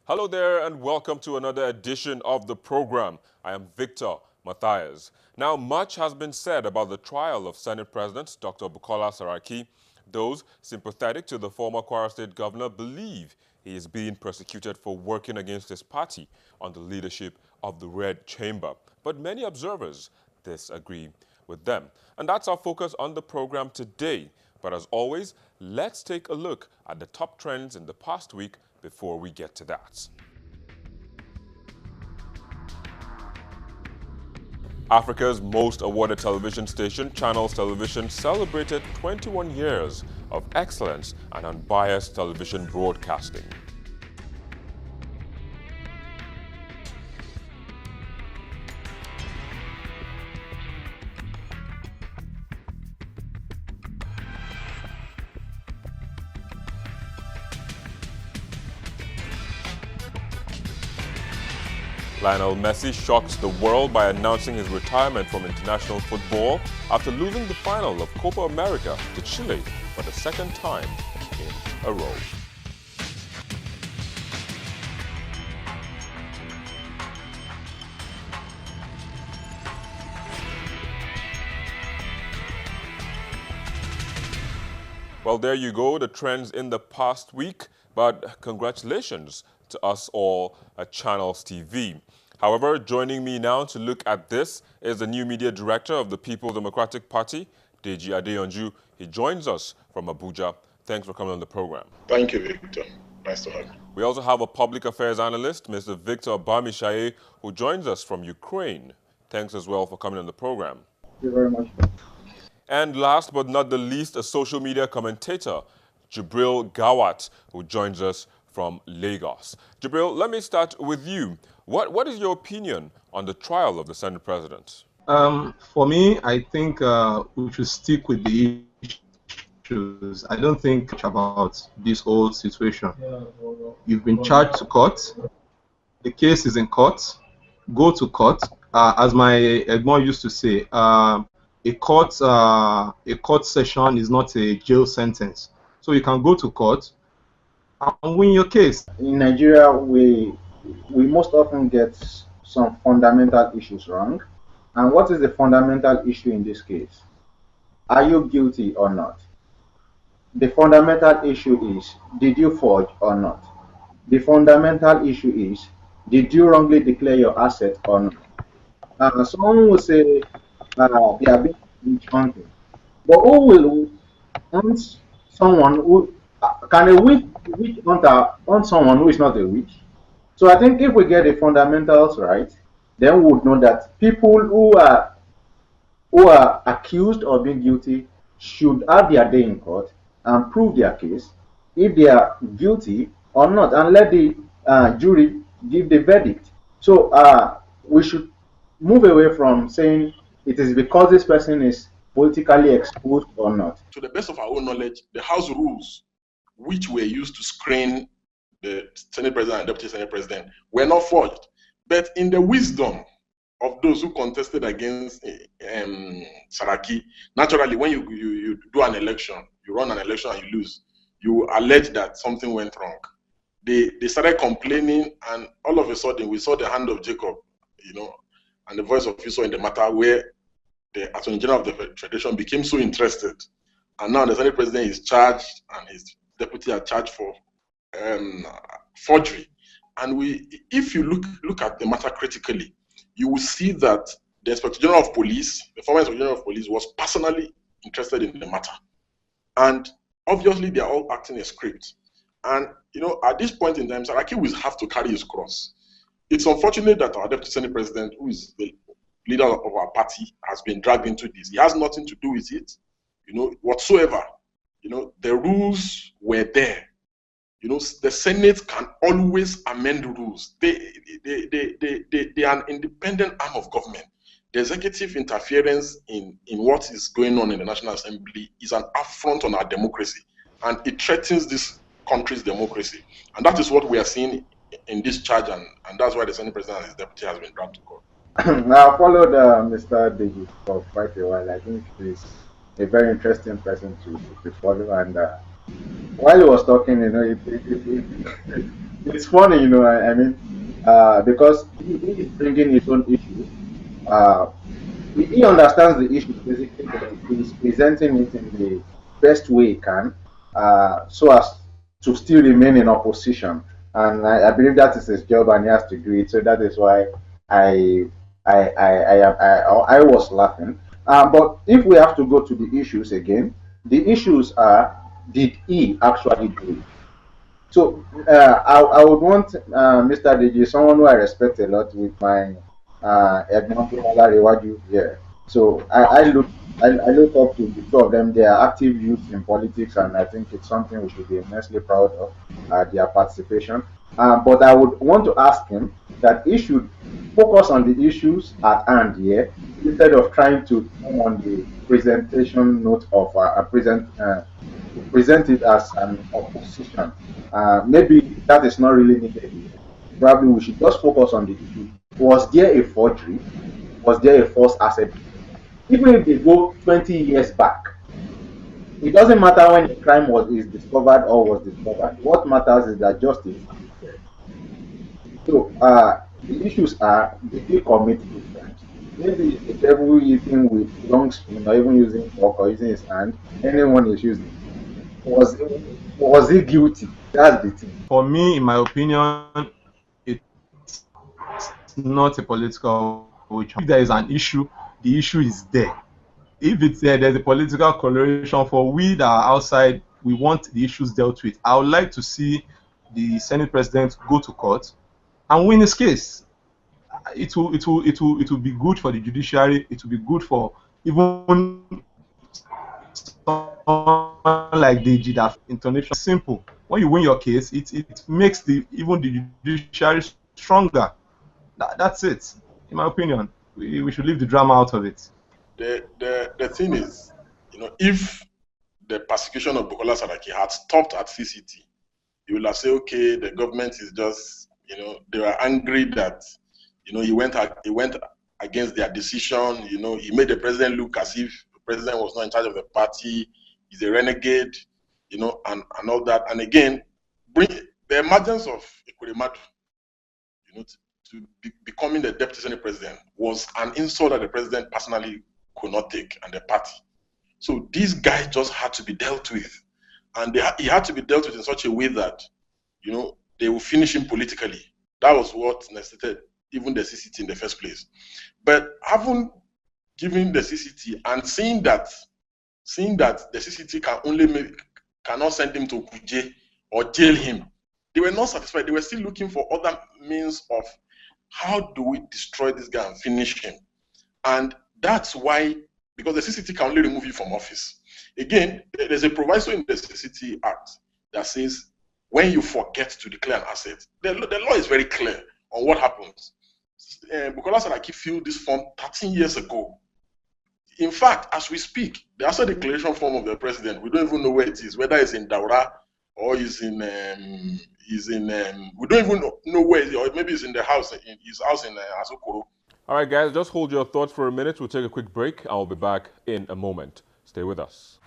Hello there and welcome to another edition of the program. I am Victor Matthias. Now, much has been said about the trial of Senate President Dr. Bukola Saraki. Those sympathetic to the former Kwara State governor believe he is being persecuted for working against his party on the leadership of the Red Chamber. But many observers disagree with them. And that's our focus on the program today. But as always, let's take a look at the top trends in the past week before we get to that. Africa's most awarded television station, Channels Television, celebrated 21 years of excellence and unbiased television broadcasting. Lionel Messi shocked the world by announcing his retirement from international football after losing the final of Copa America to Chile for the second time in a row. Well, there you go, the trends in the past week, but congratulations to us all at Channels TV. However, joining me now to look at this is the new media director of the People's Democratic Party, Deji Adeyanju. He joins us from Abuja. Thanks for coming on the program. Thank you, Victor. Nice to have you. We also have a public affairs analyst, Mr. Victor Bamishaye, who joins us from Ukraine. Thanks as well for coming on the program. Thank you very much. And last but not the least, a social media commentator, Jibril Gawat, who joins us from Lagos. Jibril, let me start with you. What is your opinion on the trial of the Senate President? For me, I think we should stick with the issues. I don't think much about this whole situation. You've been charged to court. The case is in court. Go to court. As my Edmond used to say, a court session is not a jail sentence. So you can go to court and win your case. In Nigeria, we most often get some fundamental issues wrong. And what is the fundamental issue in this case? Are you guilty or not? The fundamental issue is, did you forge or not? The fundamental issue is, did you wrongly declare your asset or not? Someone will say they are being witch hunting. But who will hunt someone who can a witch hunter hunt someone who is not a witch? So I think if we get the fundamentals right, then we would know that people who are accused of being guilty should have their day in court and prove their case if they are guilty or not, and let the jury give the verdict. So we should move away from saying it is because this person is politically exposed or not. To the best of our own knowledge, the House rules, which were used to screen the Senate President and Deputy Senate President, were not forged. But in the wisdom of those who contested against Saraki, naturally, when you do an election, you run an election and you lose, you allege that something went wrong. They started complaining, and all of a sudden, we saw the hand of Jacob, and the voice of Esau in the matter, where the Attorney General of the Federation became so interested. And now the Senate President is charged, and his deputy are charged for forgery. And if you look at the matter critically, you will see that the Inspector General of Police, the former Inspector General of Police, was personally interested in the matter. And obviously, they are all acting a script. And, at this point in time, Saraki will have to carry his cross. It's unfortunate that our Deputy Senate President, who is the leader of our party, has been dragged into this. He has nothing to do with it, whatsoever. The rules were there. The Senate can always amend rules. They are an independent arm of government. The executive interference in what is going on in the National Assembly is an affront on our democracy, and it threatens this country's democracy. And that is what we are seeing in this charge, and that's why the Senate President and his deputy has been dragged to court. I followed Mr. Deji for quite a while. I think he's a very interesting person to follow, and while he was talking, he it's funny, because he is bringing his own issues. Uh, he understands the issue basically, but he's presenting it in the best way he can, so as to still remain in opposition. And I believe that is his job, and he has to do it. So that is why I I was laughing. But if we have to go to the issues again, the issues are: did he actually do it? So I would want Mr. DG, someone who I respect a lot, with my example, Olarewaju here. So I look up to the two of them. They are active youth in politics, and I think it's something we should be immensely proud of, their participation. But I would want to ask him that he should focus on the issues at hand here, instead of trying to come on the presentation note of present it as an opposition. Maybe that is not really needed. Probably we should just focus on the issue. Was there a forgery? Was there a false asset? Even if they go 20 years back, it doesn't matter when the crime is discovered or was discovered. What matters is that justice. So the issues are: did he commit these crimes? Maybe the devil eating with long spoon, or even using fork or using his hand. Anyone is using. Was was he guilty? That's the thing. For me, in my opinion, it's not a political witch hunt. If there is an issue, the issue is there. If it's there, there's a political coloration. For we that are outside, we want the issues dealt with. I would like to see the Senate president go to court and win his case. It will be good for the judiciary. It will be good for even someone like DG. That intonation is simple. When you win your case, it makes even the judiciary stronger. That's it. In my opinion, we should leave the drama out of it. The thing is, if the persecution of Bukola Saraki had stopped at CCT, you will have said, okay, the government is just, they were angry that, he went against their decision. He made the president look as if the president was not in charge of the party. He's a renegade, and all that. And again, bring the emergence of Ekweremadu, to becoming the deputy senate president was an insult that the president personally could not take, and the party. So this guy just had to be dealt with, and he had to be dealt with in such a way that, they will finish him politically. That was what necessitated even the CCT in the first place. But having given the CCT and seeing that the CCT cannot send him to Kuje or jail him, they were not satisfied. They were still looking for other means of how do we destroy this guy and finish him. And that's why, because the CCT can only remove you from office. Again, there's a proviso in the CCT Act that says when you forget to declare an asset, the law is very clear on what happens. Bukola Saraki filled this form 13 years ago. In fact, as we speak, the asset declaration form of the president, we don't even know where it is, whether it's in Daura or is in we don't even know where it is, or maybe it's in his house in Asokoro. All right, guys, just hold your thoughts for a minute. We'll take a quick break. I'll be back in a moment. Stay with us.